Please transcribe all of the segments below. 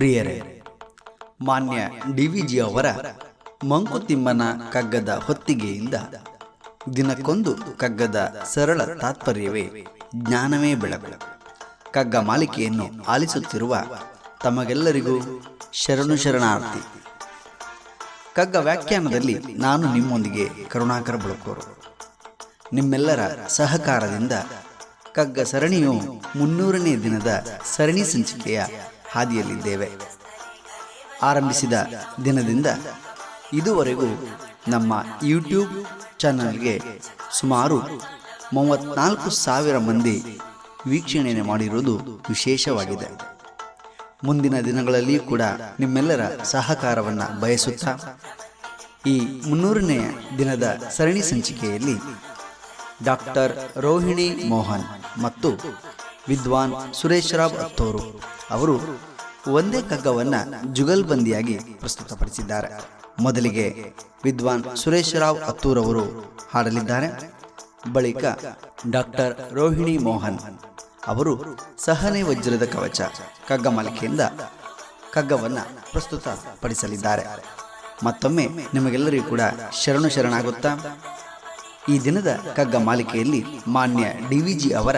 ಪ್ರಿಯರೇ, ಮಾನ್ಯ ಡಿ.ವಿ.ಜಿ. ಅವರ ಮಂಕುತಿಮ್ಮನ ಕಗ್ಗದ ಹೊತ್ತಿಗೆಯಿಂದ ದಿನಕ್ಕೊಂದು ಕಗ್ಗದ ಸರಳ ತಾತ್ಪರ್ಯವೇ ಜ್ಞಾನವೇ ಬೆಳಕು ಕಗ್ಗ ಮಾಲಿಕೆಯನ್ನು ಆಲಿಸುತ್ತಿರುವ ತಮಗೆಲ್ಲರಿಗೂ ಶರಣು ಶರಣಾರ್ಥಿ. ಕಗ್ಗ ವ್ಯಾಖ್ಯಾನದಲ್ಲಿ ನಾನು ನಿಮ್ಮೊಂದಿಗೆ ಕರುಣಾಕರ ಬೆಳಕೋರು. ನಿಮ್ಮೆಲ್ಲರ ಸಹಕಾರದಿಂದ ಕಗ್ಗ ಸರಣಿಯು 300ನೇ ದಿನದ ಸರಣಿ ಸಂಚಿಕೆಯ ಹಾದಿಯಲ್ಲಿದ್ದೇವೆ. ಆರಂಭಿಸಿದ ದಿನದಿಂದ ಇದುವರೆಗೂ ನಮ್ಮ ಯೂಟ್ಯೂಬ್ ಚಾನಲ್ಗೆ ಸುಮಾರು 34,000 ಮಂದಿ ವೀಕ್ಷಣೆ ಮಾಡಿರುವುದು ವಿಶೇಷವಾಗಿದೆ. ಮುಂದಿನ ದಿನಗಳಲ್ಲಿ ಕೂಡ ನಿಮ್ಮೆಲ್ಲರ ಸಹಕಾರವನ್ನು ಬಯಸುತ್ತಾ ಈ 300ನೇ ದಿನದ ಸರಣಿ ಸಂಚಿಕೆಯಲ್ಲಿ ಡಾಕ್ಟರ್ ರೋಹಿಣಿ ಮೋಹನ್ ಮತ್ತು ವಿದ್ವಾನ್ ಸುರೇಶ್ ರಾವ್ ಅತ್ತೂರು ಅವರು ಒಂದೇ ಕಗ್ಗವನ್ನು ಜುಗಲ್ಬಂದಿಯಾಗಿ ಪ್ರಸ್ತುತಪಡಿಸಿದ್ದಾರೆ. ಮೊದಲಿಗೆ ವಿದ್ವಾನ್ ಸುರೇಶ್ ರಾವ್ ಅತ್ತೂರವರು ಹಾಡಲಿದ್ದಾರೆ. ಬಳಿಕ ಡಾಕ್ಟರ್ ರೋಹಿಣಿ ಮೋಹನ್ ಅವರು ಸಹನೆ ವಜ್ರದ ಕವಚ ಕಗ್ಗ ಮಾಲಿಕೆಯಿಂದ ಕಗ್ಗವನ್ನು ಪ್ರಸ್ತುತಪಡಿಸಲಿದ್ದಾರೆ. ಮತ್ತೊಮ್ಮೆ ನಿಮಗೆಲ್ಲರಿಗೂ ಕೂಡ ಶರಣು ಶರಣಾಗುತ್ತಾ ಈ ದಿನದ ಕಗ್ಗ ಮಾಲಿಕೆಯಲ್ಲಿ ಮಾನ್ಯ ಡಿ.ವಿ.ಜಿ. ಅವರ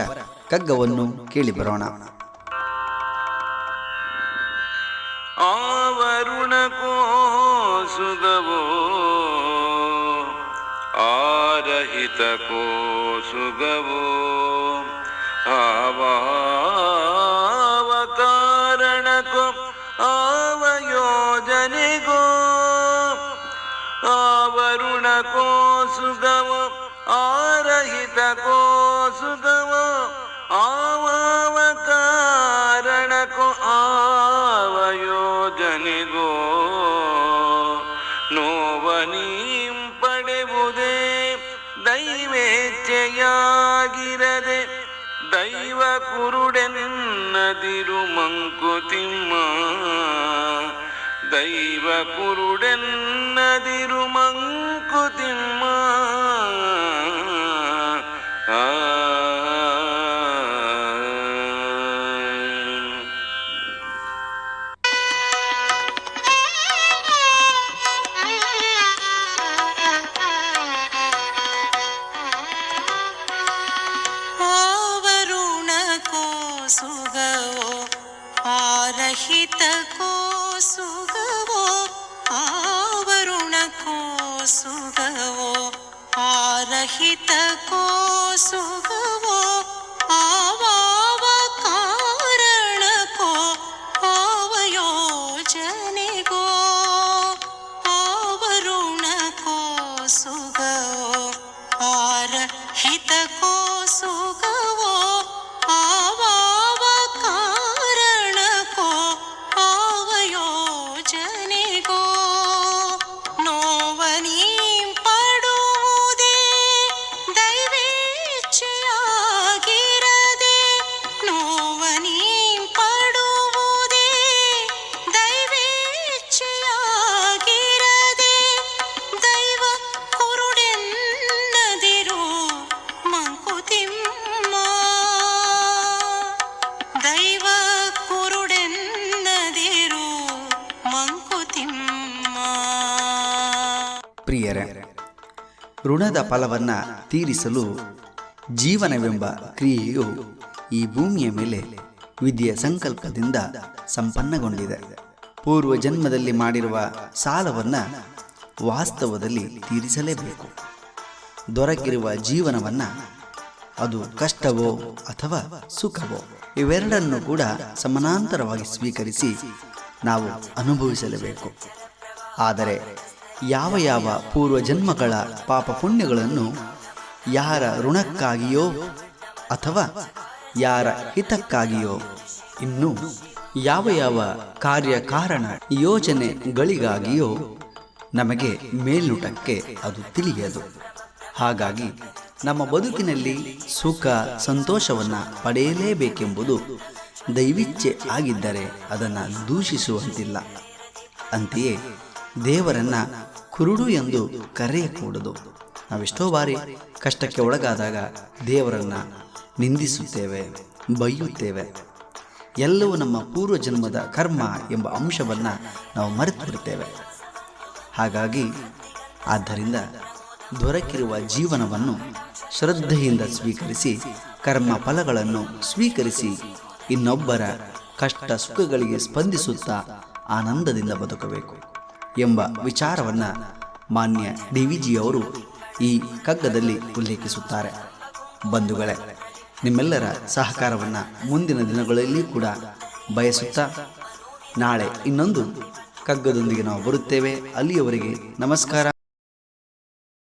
ಕಗ್ಗವನ್ನು ಕೇಳಿ ಬರೋಣ. ಆವರುಣಕೋ ಸುಗವೋ ಆರಹಿತಕೋ ಸುಗವೋ ಆವ ಕಾರಣಕೋ ಆವ ಯೋಜನೆಗೋ ಆವರುಣಕೋ ಸುಗವೋ ಆರಹಿತಕೋ ಸುಗವೋ ಆವ ಕಾರಣಕೋ ಆವ ಯೋಜನೆಗೋ ನೋವನೀಂ ಪಡೆವುದೇ ದೈವೇಚ್ಛೆಯಾಗಿರದೆ ದೈವ ಕುರುಡೆನ್ನದಿರು ಮಂಕುತಿಮ್ಮ ದೈವ ಕುರುಡೆನ್ನದಿರು ಮಂಕುತಿಮ್ಮ ಆರಹಿತಕೋ ಸುಗವೋ ಆವರುಣಕೋ ಸುಗವೋ ಆರಹಿತಕೋ ಸುಗವೋ ಆವಾವ ಕಾರಣಕೋ ಆವ ಯೋಜನೆಗೋ ಆವರುಣಕೋ ಸುಗವೋ ಆರಹಿತಕೋ ಸುಗವೋ ಆವಾವ ಕಾರಣಕೋ ಆವ ಯೋಜನೆಗೋ ನೋವನೀಂ ಪಡುವುದೇ ದೈವೇಚ್ಛೆಯಾಗಿರದೆ ನೋವನೀಂ ಪಡುವುದೇ ದೈವೇಚ್ಛೆಯಾಗಿರದೆ ದೈವ ಕುರುಡೆನ್ನದಿರು ಮಂಕುತಿಮ್ಮ ದೈವ ಕುರುಡೆನ್ನದಿರು ಮಂಕುತಿಮ್ಮ. ಪ್ರಿಯರೇ, ಋಣದ ಫಲವನ್ನು ತೀರಿಸಲು ಜೀವನವೆಂಬ ಕ್ರಿಯೆಯು ಈ ಭೂಮಿಯ ಮೇಲೆ ವಿಧಿಯ ಸಂಕಲ್ಪದಿಂದ ಸಂಪನ್ನಗೊಂಡಿದೆ. ಪೂರ್ವ ಜನ್ಮದಲ್ಲಿ ಮಾಡಿರುವ ಸಾಲವನ್ನು ವಾಸ್ತವದಲ್ಲಿ ತೀರಿಸಲೇಬೇಕು. ದೊರಕಿರುವ ಜೀವನವನ್ನು ಅದು ಕಷ್ಟವೋ ಅಥವಾ ಸುಖವೋ ಇವೆರಡನ್ನು ಕೂಡ ಸಮಾನಾಂತರವಾಗಿ ಸ್ವೀಕರಿಸಿ ನಾವು ಅನುಭವಿಸಲೇಬೇಕು. ಆದರೆ ಯಾವ ಯಾವ ಪೂರ್ವ ಜನ್ಮಗಳ ಪಾಪ ಪುಣ್ಯಗಳನ್ನು ಯಾರ ಋಣಕ್ಕಾಗಿಯೋ ಅಥವಾ ಯಾರ ಹಿತಕ್ಕಾಗಿಯೋ ಇನ್ನು ಯಾವ ಯಾವ ಕಾರ್ಯಕಾರಣ ಯೋಜನೆಗಳಿಗಾಗಿಯೋ ನಮಗೆ ಮೇಲ್ನೋಟಕ್ಕೆ ಅದು ತಿಳಿಯದು. ಹಾಗಾಗಿ ನಮ್ಮ ಬದುಕಿನಲ್ಲಿ ಸುಖ ಸಂತೋಷವನ್ನು ಪಡೆಯಲೇಬೇಕೆಂಬುದು ದೈವಿಚ್ಛೆ ಆಗಿದ್ದರೆ ಅದನ್ನು ದೂಷಿಸುವಂತಿಲ್ಲ. ಅಂತೆಯೇ ದೇವರನ್ನು ಕುರುಡು ಎಂದು ಕರೆಯಕೂಡದು. ನಾವೆಷ್ಟೋ ಬಾರಿ ಕಷ್ಟಕ್ಕೆ ಒಳಗಾದಾಗ ದೇವರನ್ನು ನಿಂದಿಸುತ್ತೇವೆ, ಬೈಯುತ್ತೇವೆ. ಎಲ್ಲವೂ ನಮ್ಮ ಪೂರ್ವಜನ್ಮದ ಕರ್ಮ ಎಂಬ ಅಂಶವನ್ನು ನಾವು ಮರೆತು ಬಿಡುತ್ತೇವೆ. ಹಾಗಾಗಿ ಆದ್ದರಿಂದ ದೊರಕಿರುವ ಜೀವನವನ್ನು ಶ್ರದ್ಧೆಯಿಂದ ಸ್ವೀಕರಿಸಿ ಕರ್ಮ ಫಲಗಳನ್ನು ಸ್ವೀಕರಿಸಿ ಇನ್ನೊಬ್ಬರ ಕಷ್ಟ ಸುಖಗಳಿಗೆ ಸ್ಪಂದಿಸುತ್ತಾ ಆನಂದದಿಂದ ಬದುಕಬೇಕು ಎಂಬ ವಿಚಾರವನ್ನು ಮಾನ್ಯ ಡಿವಿಜಿಯವರು ಈ ಕಗ್ಗದಲ್ಲಿ ಉಲ್ಲೇಖಿಸುತ್ತಾರೆ. ಬಂಧುಗಳೇ, ನಿಮ್ಮೆಲ್ಲರ ಸಹಕಾರವನ್ನು ಮುಂದಿನ ದಿನಗಳಲ್ಲಿ ಕೂಡ ಬಯಸುತ್ತಾ ನಾಳೆ ಇನ್ನೊಂದು ಕಗ್ಗದೊಂದಿಗೆ ನಾವು ಬರುತ್ತೇವೆ. ಅಲ್ಲಿಯವರೆಗೆ ನಮಸ್ಕಾರ.